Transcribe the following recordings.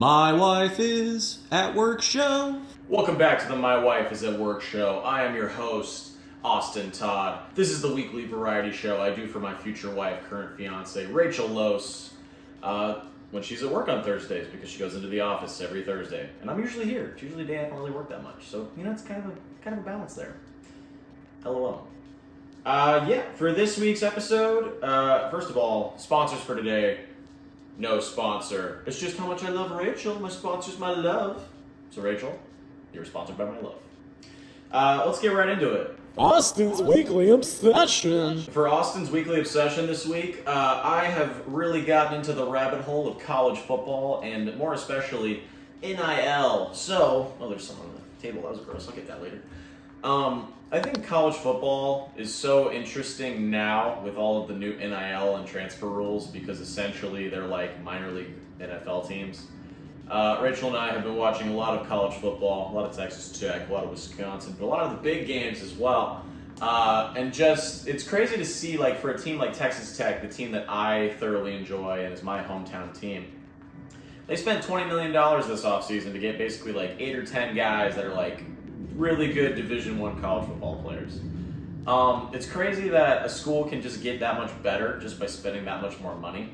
My wife is at work show. Welcome back to the My Wife is at Work show. I am your host, Austin Todd. This is the weekly variety show I do for my future wife, current fiance, Rachel Lose, when she's at work on Thursdays because she goes into the office every Thursday. And I'm usually here. It's usually a day I don't really work that much. So, it's kind of a balance there. LOL. For this week's episode, first of all, sponsors for today. No sponsor. It's just how much I love Rachel. My sponsor's my love. So Rachel, you're sponsored by my love. Let's get right into it. Austin's Weekly Obsession. For Austin's Weekly Obsession this week, I have really gotten into the rabbit hole of college football and more especially NIL. So, there's some on the table. That was gross. I'll get that later. I think college football is so interesting now with all of the new NIL and transfer rules because essentially they're like minor league NFL teams. Rachel and I have been watching a lot of college football, a lot of Texas Tech, a lot of Wisconsin, but a lot of the big games as well. And just, it's crazy to see, like, for a team like Texas Tech, the team that I thoroughly enjoy and is my hometown team, they spent $20 million this offseason to get basically like 8 or 10 guys that are like really good Division I college football players. It's crazy that a school can just get that much better just by spending that much more money.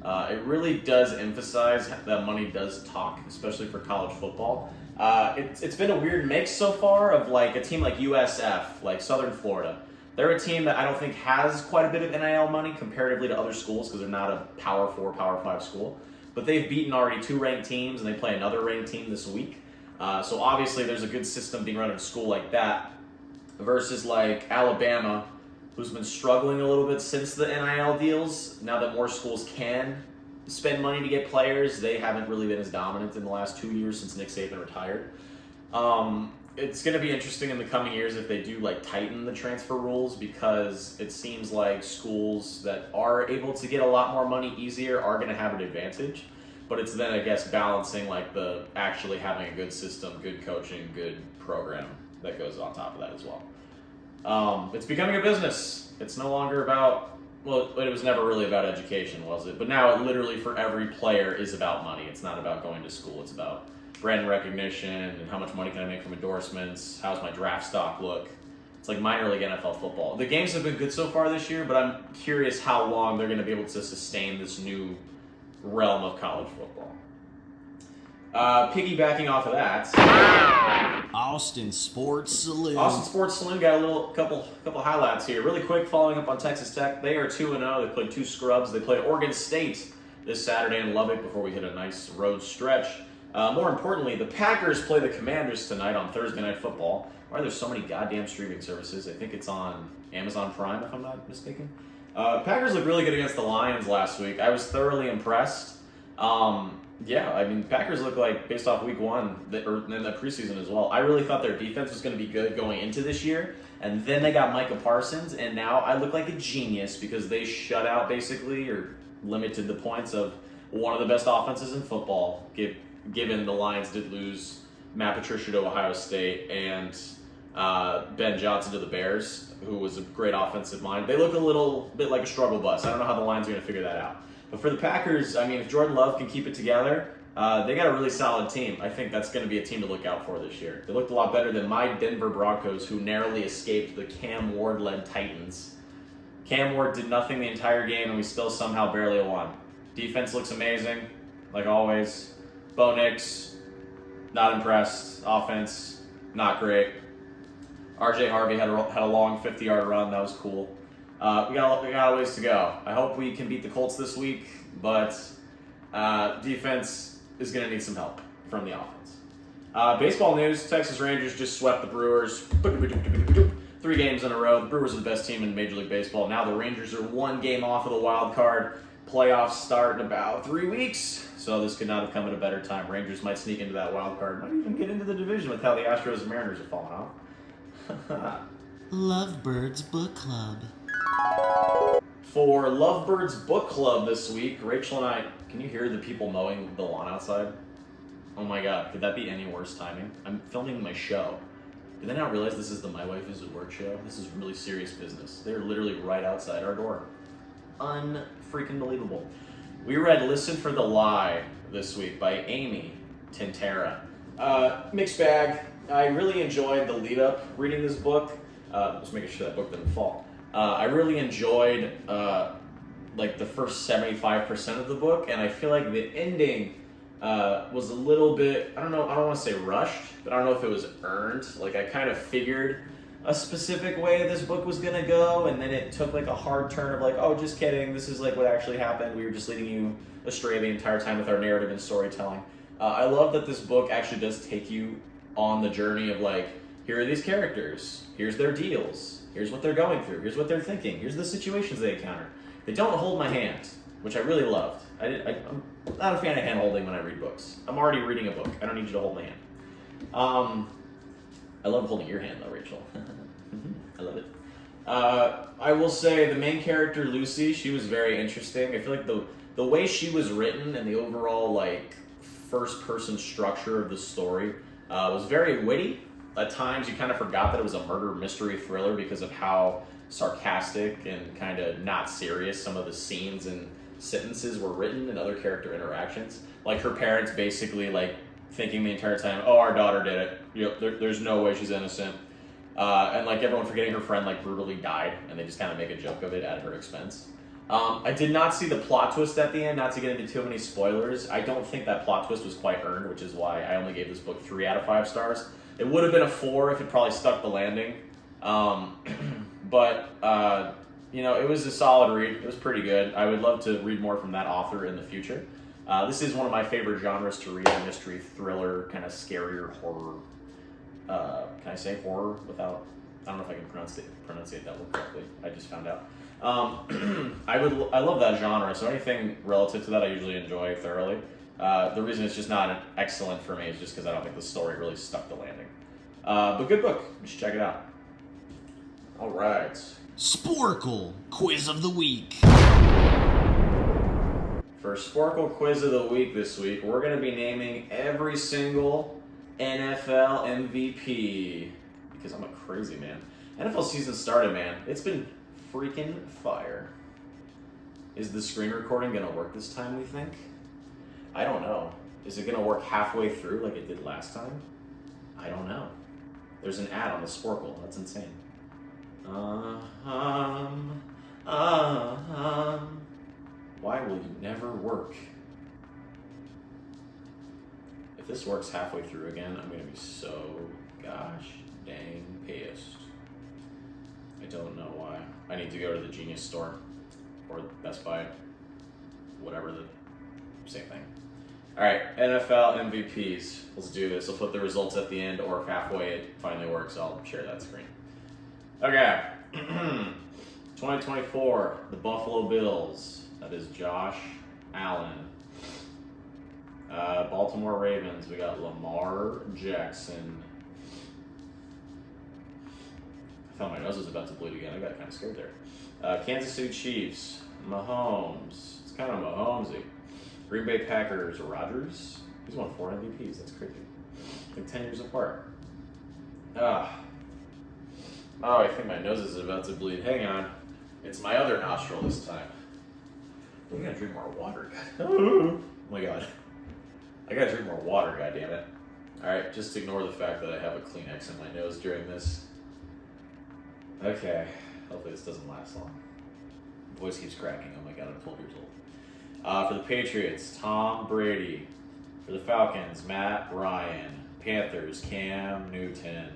It really does emphasize that money does talk, especially for college football. It's been a weird mix so far of like a team like USF, like Southern Florida. They're a team that I don't think has quite a bit of NIL money comparatively to other schools because they're not a Power 4, Power 5 school. But they've beaten already 2 ranked teams and they play another ranked team this week. So obviously there's a good system being run at a school like that versus like Alabama, who's been struggling a little bit since the NIL deals. Now that more schools can spend money to get players, they haven't really been as dominant in the last 2 years since Nick Saban retired. It's going to be interesting in the coming years if they do like tighten the transfer rules because it seems like schools that are able to get a lot more money easier are going to have an advantage. But it's then, I guess, balancing like the actually having a good system, good coaching, good program that goes on top of that as well. It's becoming a business. It's no longer about, well, it was never really about education, was it? But now it literally for every player is about money. It's not about going to school. It's about brand recognition and how much money can I make from endorsements? How's my draft stock look? It's like minor league NFL football. The games have been good so far this year, but I'm curious how long they're going to be able to sustain this new realm of college football. Piggybacking off of that, Austin Sports Saloon. Austin Sports Saloon got a couple highlights here. Really quick, following up on Texas Tech, they are 2-0. They played 2 scrubs. They played Oregon State this Saturday in Lubbock before we hit a nice road stretch. More importantly, the Packers play the Commanders tonight on Thursday Night Football. Why are there so many goddamn streaming services? I think it's on Amazon Prime, if I'm not mistaken. Packers looked really good against the Lions last week. I was thoroughly impressed. Packers look like, based off week 1, or in the preseason as well, I really thought their defense was going to be good going into this year. And then they got Micah Parsons, and now I look like a genius because they shut out basically, or limited the points of one of the best offenses in football, given the Lions did lose Matt Patricia to Ohio State and Ben Johnson to the Bears, who was a great offensive mind. They look a little bit like a struggle bus. I don't know how the Lions are going to figure that out. But for the Packers, I mean, if Jordan Love can keep it together, they got a really solid team. I think that's going to be a team to look out for this year. They looked a lot better than my Denver Broncos, who narrowly escaped the Cam Ward-led Titans. Cam Ward did nothing the entire game, and we still somehow barely won. Defense looks amazing, like always. Bo Nix, not impressed. Offense, not great. RJ Harvey had a long 50-yard run. That was cool. We got a ways to go. I hope we can beat the Colts this week, but defense is going to need some help from the offense. Baseball news, Texas Rangers just swept the Brewers. 3 games in a row. The Brewers are the best team in Major League Baseball. Now the Rangers are 1 game off of the wild card. Playoffs start in about 3 weeks, so this could not have come at a better time. Rangers might sneak into that wild card. Might even get into the division with how the Astros and Mariners are falling off. Lovebirds Book Club. For Lovebirds Book Club this week, Rachel and I, can you hear the people mowing the lawn outside? Oh my god, could that be any worse timing? I'm filming my show. Did they not realize this is the My Wife is at Work show? This is really serious business. They're literally right outside our door. Unfreaking believable. We read Listen for the Lie this week by Amy Tintera. Mixed bag. I really enjoyed the lead up reading this book. Just making sure that book didn't fall. I really enjoyed like the first 75% of the book, and I feel like the ending was a little bit, I don't want to say rushed, but I don't know if it was earned. Like I kind of figured a specific way this book was gonna go, and then it took like a hard turn of like, oh, just kidding, this is like what actually happened. We were just leading you astray the entire time with our narrative and storytelling. I love that this book actually does take you on the journey of like, here are these characters, here's their deals, here's what they're going through, here's what they're thinking, here's the situations they encounter. They don't hold my hand, which I really loved. I'm not a fan of hand holding when I read books. I'm already reading a book. I don't need you to hold my hand. I love holding your hand though, Rachel. I love it. I will say the main character, Lucy, she was very interesting. I feel like the way she was written and the overall like first person structure of the story was very witty. At times you kind of forgot that it was a murder mystery thriller because of how sarcastic and kind of not serious some of the scenes and sentences were written and other character interactions. Like her parents basically like thinking the entire time, oh, our daughter did it. You know, there's no way she's innocent. And like everyone forgetting her friend like brutally died, and they just kind of make a joke of it at her expense. I did not see the plot twist at the end, not to get into too many spoilers. I don't think that plot twist was quite earned, which is why I only gave this book 3 out of 5 stars. It would have been a 4 if it probably stuck the landing. But you know, it was a solid read. It was pretty good. I would love to read more from that author in the future. This is one of my favorite genres to read, a mystery, thriller, kind of scarier horror. Can I say horror without, I don't know if I can pronunciate that word correctly. I just found out. I love that genre, so anything relative to that I usually enjoy thoroughly. The reason it's just not excellent for me is just because I don't think the story really stuck the landing. But good book. You should check it out. All right. Sporkle Quiz of the Week. For Sporkle Quiz of the Week this week, we're going to be naming every single NFL MVP. Because I'm a crazy man. NFL season started, man. It's been freaking fire. Is the screen recording going to work this time, we think? I don't know. Is it going to work halfway through like it did last time? I don't know. There's an ad on the Sporkle. That's insane. Why will you never work? If this works halfway through again, I'm going to be so gosh dang pissed. I don't know why. I need to go to the Genius store or Best Buy, whatever, the same thing. All right, NFL MVPs. Let's do this. I'll put the results at the end, or if halfway it finally works, I'll share that screen. Okay. 2024, the Buffalo Bills. That is Josh Allen. Baltimore Ravens, we got Lamar Jackson. I thought my nose was about to bleed again. I got kind of scared there. Kansas City Chiefs, Mahomes. It's kind of Mahomesy. Green Bay Packers, Rodgers. He's won 4 MVPs. That's crazy. Like 10 years apart. Oh, I think my nose is about to bleed. Hang on. It's my other nostril this time. We gotta drink more water, God. Oh my God. I gotta drink more water, goddammit. Alright, just ignore the fact that I have a Kleenex in my nose during this. Okay. Hopefully this doesn't last long. Voice keeps cracking. Oh my God, I'm 12 years old. For the Patriots, Tom Brady. For the Falcons, Matt Ryan. Panthers, Cam Newton.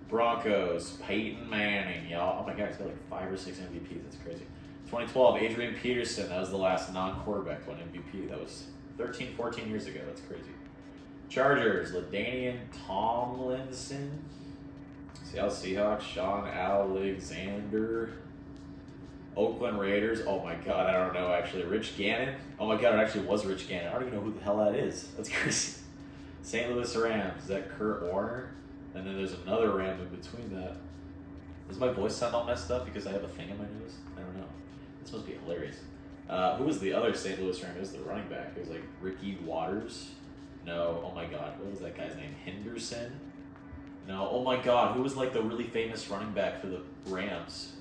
Broncos, Peyton Manning, y'all. Oh my God, he's got like 5 or 6 MVPs. That's crazy. 2012, Adrian Peterson. That was the last non-quarterback won MVP. That was 13, 14 years ago. That's crazy. Chargers, LaDainian Tomlinson. Seattle Seahawks, Sean Alexander. Oakland Raiders. Oh my God, I don't know actually. Rich Gannon. Oh my God, it actually was Rich Gannon. I don't even know who the hell that is. That's crazy. St. Louis Rams. Is that Kurt Warner? And then there's another Ram in between that. Does my voice sound all messed up because I have a thing in my nose? I don't know. This must be hilarious. Who was the other St. Louis Ram? It was the running back. It was like Ricky Waters. No. Oh my God. What was that guy's name? Henderson? No. Oh my God. Who was like the really famous running back for the Rams?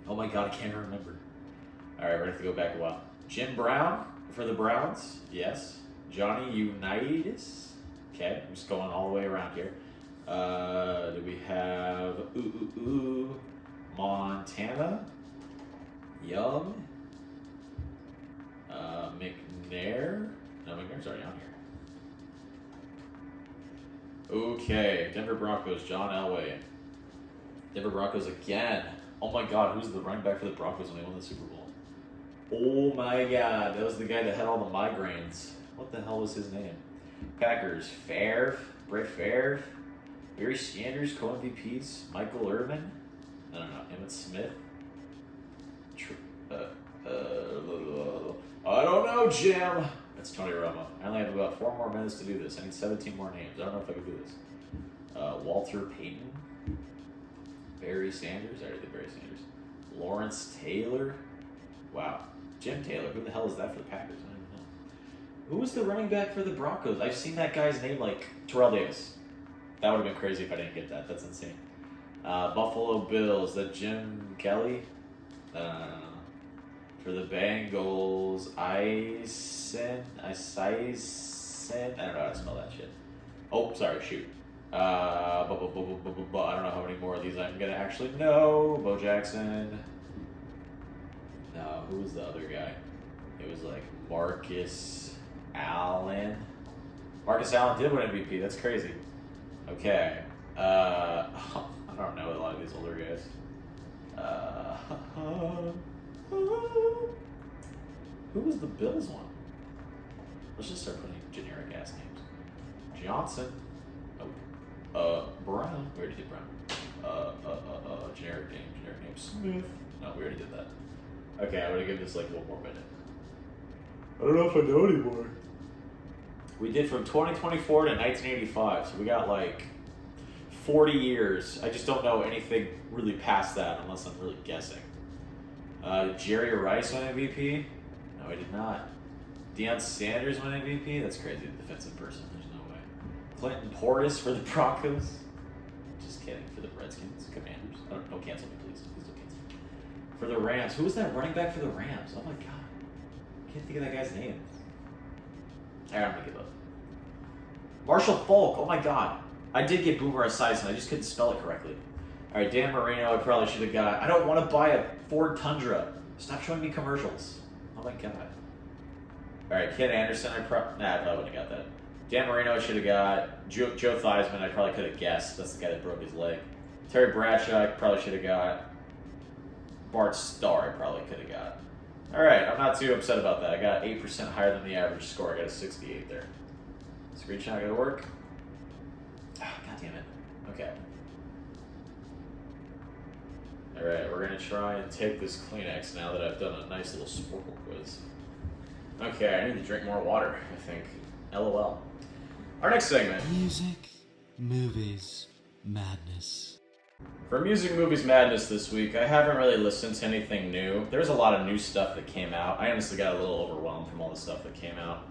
Oh my God. I can't remember. All right. We're going to have to go back a while. Jim Brown for the Browns. Yes. Johnny Unitas. Okay, I'm just going all the way around here. Do we have Montana? Young? McNair? No, McNair's already on here. Okay, Denver Broncos, John Elway. Denver Broncos again. Oh my god, who's the running back for the Broncos when they won the Super Bowl? Oh my god, that was the guy that had all the migraines. What the hell was his name? Packers, Brett Favre, Barry Sanders, co-MVPs, Michael Irvin, I don't know, Emmitt Smith. I don't know, Jim. That's Tony Romo. I only have about 4 more minutes to do this. I need 17 more names. I don't know if I can do this. Walter Payton, Barry Sanders. I already did Barry Sanders. Lawrence Taylor. Wow. Jim Taylor. Who the hell is that for the Packers? I don't even know. Who was the running back for the Broncos? I've seen that guy's name like Terrell Davis. That would have been crazy if I didn't get that. That's insane. Buffalo Bills. Is that Jim Kelly? For the Bengals, I don't know how to spell that shit. Oh, sorry, shoot. I don't know how many more of these I'm gonna actually know. Bo Jackson. No, who was the other guy? It was like Marcus Allen. Marcus Allen did win MVP. That's crazy. Okay. I don't know a lot of these older guys. Who was the Bills one? Let's just start putting generic ass names. Johnson. Nope. Brown. We already did Brown. Generic name. Smith. No, we already did that. Okay, I'm gonna give this like 1 more minute. I don't know if I know anymore. We did from 2024 to 1985, so we got like 40 years. I just don't know anything really past that unless I'm really guessing. Jerry Rice won MVP? No, he did not. Deion Sanders won MVP? That's crazy. Defensive person. There's no way. Clinton Portis for the Broncos? Just kidding. For the Redskins? Commanders? Oh, don't cancel me, please. Please don't cancel me. For the Rams. Who was that running back for the Rams? Oh my god. I can't think of that guy's name. Alright, I'm gonna give up. Marshall Falk. Oh my god. I did get Boomer Esiason. I just couldn't spell it correctly. All right, Dan Marino, I probably should have got. I don't want to buy a Ford Tundra. Stop showing me commercials. Oh my god. All right, Ken Anderson, I probably wouldn't have got that. Dan Marino, I should have got. Joe Theismann, I probably could have guessed. That's the guy that broke his leg. Terry Bradshaw, I probably should have got. Bart Starr, I probably could have got. All right, I'm not too upset about that. I got 8% higher than the average score. I got a 68 there. Screenshot gonna work? Oh, god damn it. Okay. Alright, we're gonna try and take this Kleenex now that I've done a nice little Sporkle quiz. Okay, I need to drink more water, I think. LOL. Our next segment. Music, movies, madness. For Music Movies Madness this week, I haven't really listened to anything new. There's a lot of new stuff that came out. I honestly got a little overwhelmed from all the stuff that came out.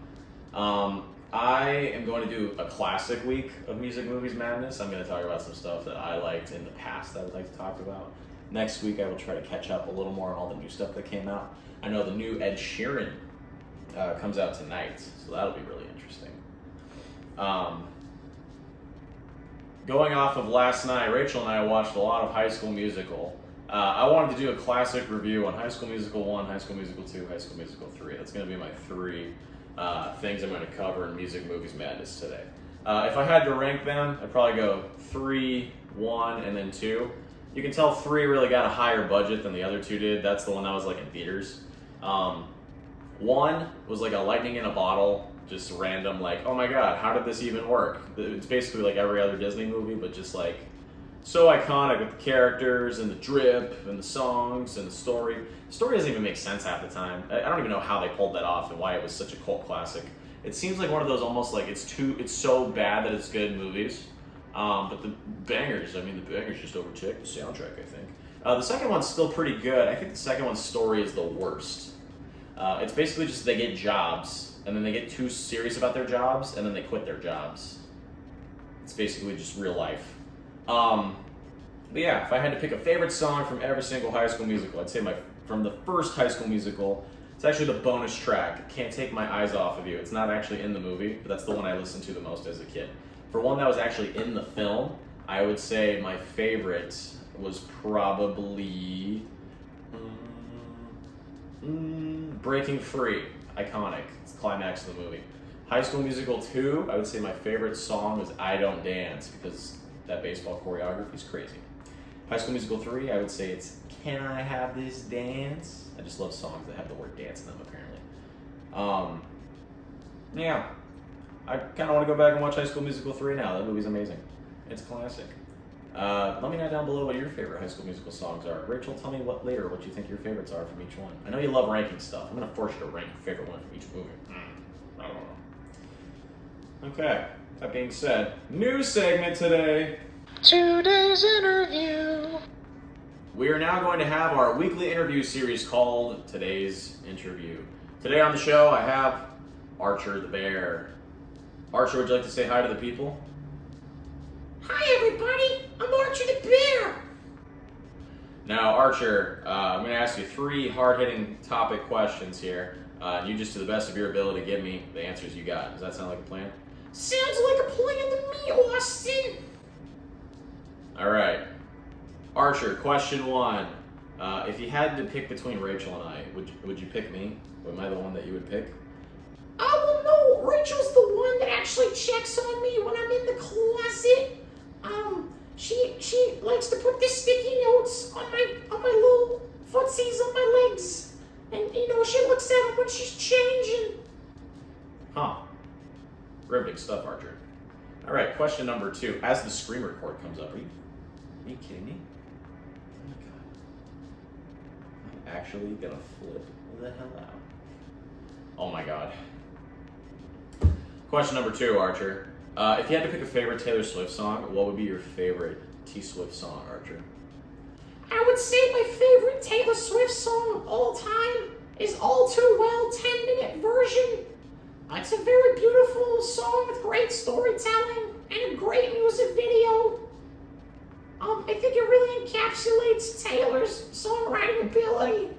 I am going to do a classic week of Music Movies Madness. I'm going to talk about some stuff that I liked in the past that I would like to talk about. Next week, I will try to catch up a little more on all the new stuff that came out. I know the new Ed Sheeran comes out tonight, so that'll be really interesting. Going off of last night, Rachel and I watched a lot of High School Musical. I wanted to do a classic review on High School Musical 1, High School Musical 2, High School Musical 3. That's going to be my 3 things I'm going to cover in Music Movies Madness today. If I had to rank them, I'd probably go 3, 1, and then 2. You can tell 3 really got a higher budget than the other 2 did. That's the one that was like in theaters. 1 was like a lightning in a bottle, just random, like, oh my god, how did this even work? It's basically like every other Disney movie, but just like so iconic with the characters and the drip and the songs and the story. The story doesn't even make sense half the time. I don't even know how they pulled that off and why it was such a cult classic. It seems like one of those almost like it's so bad that it's good movies. But the bangers just overtake the soundtrack, I think. The second one's still pretty good. I think the second one's story is the worst. It's basically just they get jobs, and then they get too serious about their jobs, and then they quit their jobs. It's basically just real life. But yeah, if I had to pick a favorite song from every single High School Musical, I'd say from the first High School Musical, It's actually the bonus track, Can't Take My Eyes Off of You. It's not actually in the movie, but that's the one I listened to the most as a kid. For one that was actually in the film, I would say my favorite was probably Breaking Free. Iconic. It's the climax of the movie. High School Musical 2, I would say my favorite song was I Don't Dance, because that baseball choreography is crazy. High School Musical 3, I would say it's Can I Have This Dance? I just love songs that have the word dance in them, apparently. Yeah, I kind of want to go back and watch High School Musical 3 now. That movie's amazing. It's a classic. Let me know down below what your favorite High School Musical songs are. Rachel, tell me what you think your favorites are from each one. I know you love ranking stuff. I'm going to force you to rank your favorite one from each movie. I don't know. Okay, that being said, new segment today. Today's interview. We are now going to have our weekly interview series called Today's Interview. Today on the show, I have Archer the Bear. Archer, would you like to say hi to the people? Hi everybody, I'm Archer the Bear. Now, Archer, I'm going to ask you 3 hard-hitting topic questions here. You just, to the best of your ability, give me the answers you got. Does that sound like a plan? Sounds like a plan to me, Austin. All right. Archer, question 1. If you had to pick between Rachel and I, would you pick me? Am I the one that you would pick? Oh, well, no, Rachel's the one that actually checks on me when I'm in the closet. She likes to put the sticky notes on my little footsies on my legs. And, she looks at them when she's changing. Huh. Riveting stuff, Archer. All right, question number 2. As the screen record comes up, are you kidding me? Oh my god. I'm actually gonna flip the hell out. Oh my god. Question number 2, Archer. If you had to pick a favorite Taylor Swift song, what would be your favorite T Swift song, Archer? I would say my favorite Taylor Swift song of all time is All Too Well 10-minute version. It's a very beautiful song with great storytelling and a great music video. I think it really encapsulates Taylor's songwriting ability.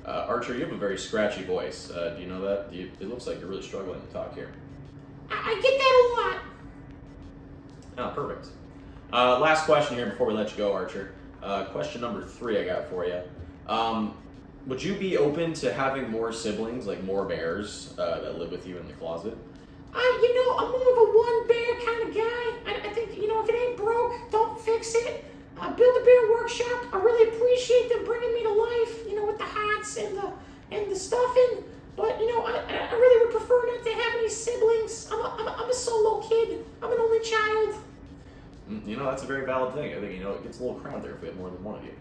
Archer, you have a very scratchy voice. Do you know that? It looks like you're really struggling to talk here. I get that a lot. Oh, perfect. Last question here before we let you go, Archer. Question number 3 I got for you. Would you be open to having more siblings, like more bears, that live with you in the closet? I'm more of a one bear kind of guy. I think, if it ain't broke, don't fix it. Build-A-Bear Workshop, I really appreciate them bringing me to life, with the hats and the stuffing. But, I really would prefer not to have any siblings. I'm a solo kid. I'm an only child. That's a very valid thing. I think, it gets a little crowded there if we have more than one of you.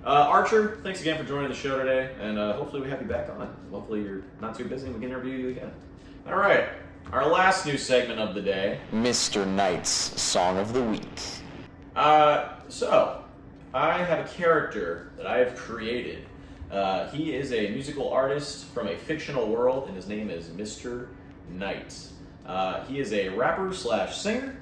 Archer, thanks again for joining the show today, and hopefully we have you back on. Hopefully you're not too busy and we can interview you again. All right, our last new segment of the day. Mr. Knight's Song of the Week. So, I have a character that I have created. He is a musical artist from a fictional world, and his name is Mr. Knight. He is a rapper / singer.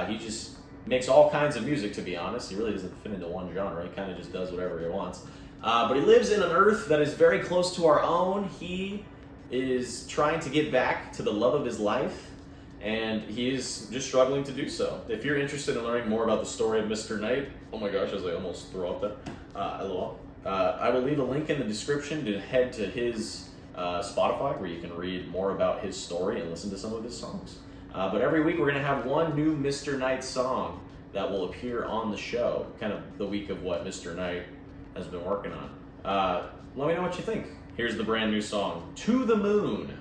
He just makes all kinds of music, to be honest. He really doesn't fit into one genre. He kind of just does whatever he wants. But he lives in an Earth that is very close to our own. He is trying to get back to the love of his life, and he is just struggling to do so. If you're interested in learning more about the story of Mr. Knight, oh my gosh, as I almost threw up there, LOL. I will leave a link in the description to head to his Spotify, where you can read more about his story and listen to some of his songs. But every week we're going to have one new Mr. Knight song that will appear on the show, kind of the week of what Mr. Knight has been working on. Let me know what you think. Here's the brand new song, To the Moon.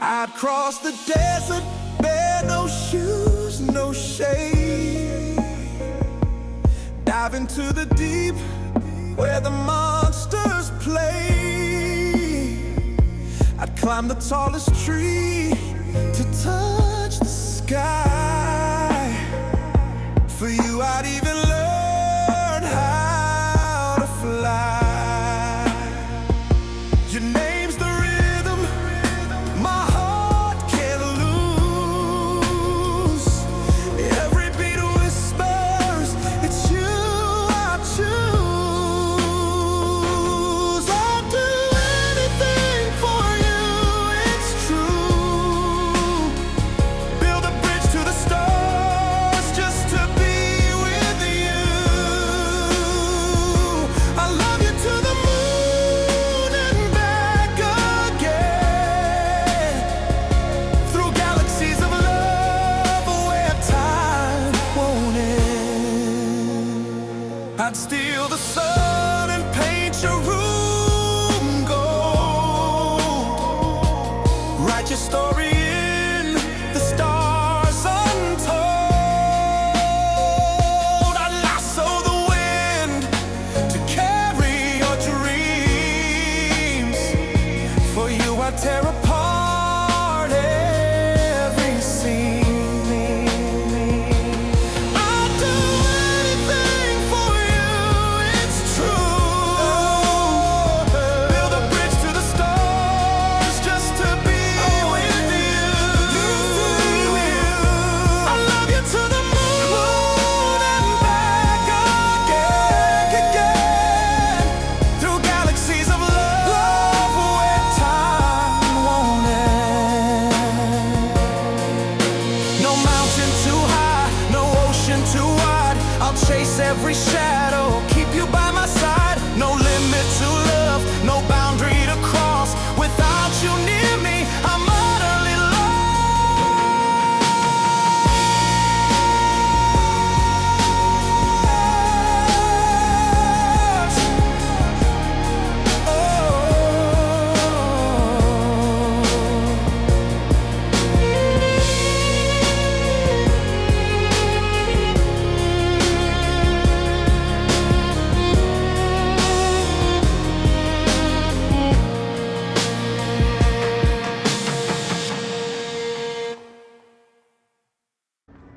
I'd cross the desert, bare no shoes, no shade. Dive into the deep, where the monsters play. I'd climb the tallest tree to touch the sky. For you I'd even learn how to fly. Your name's the rhythm my heart sun and paint your room gold. Write your story in the stars untold. I lasso the wind to carry your dreams. For you I tear apart every scene. I'll do anything for you, it's true. Build a bridge to the stars just to be with you. I love you to the moon and back again. Through galaxies of love where time won't end. No mountain too high, no ocean too wide. I'll chase every shadow, keep you by my side. No limit to love, no boundary to cross. Without you near me, I'm utterly lost. Oh.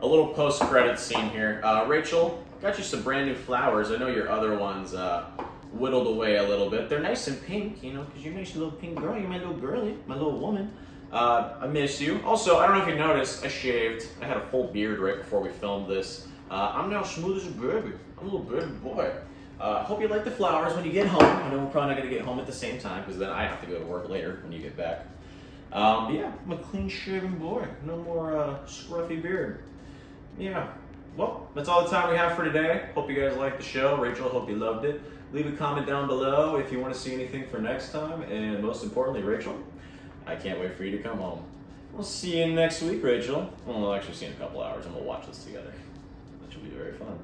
A little post-credit scene here. Rachel, got you some brand new flowers. I know your other ones whittled away a little bit. They're nice and pink, you know, because you're a nice little pink girl. You're my little girlie, my little woman. I miss you. Also, I don't know if you noticed, I shaved. I had a full beard right before we filmed this. I'm now smooth as a baby. I'm a little baby boy. Hope you like the flowers when you get home. I know we're probably not going to get home at the same time, because then I have to go to work later when you get back. But yeah, I'm a clean-shaven boy. No more scruffy beard. Yeah, well, that's all the time we have for today. Hope you guys liked the show. Rachel, hope you loved it. Leave a comment down below if you want to see anything for next time. And most importantly, Rachel, I can't wait for you to come home. We'll see you next week, Rachel. Well, we'll actually see you in a couple hours and we'll watch this together. That should be very fun.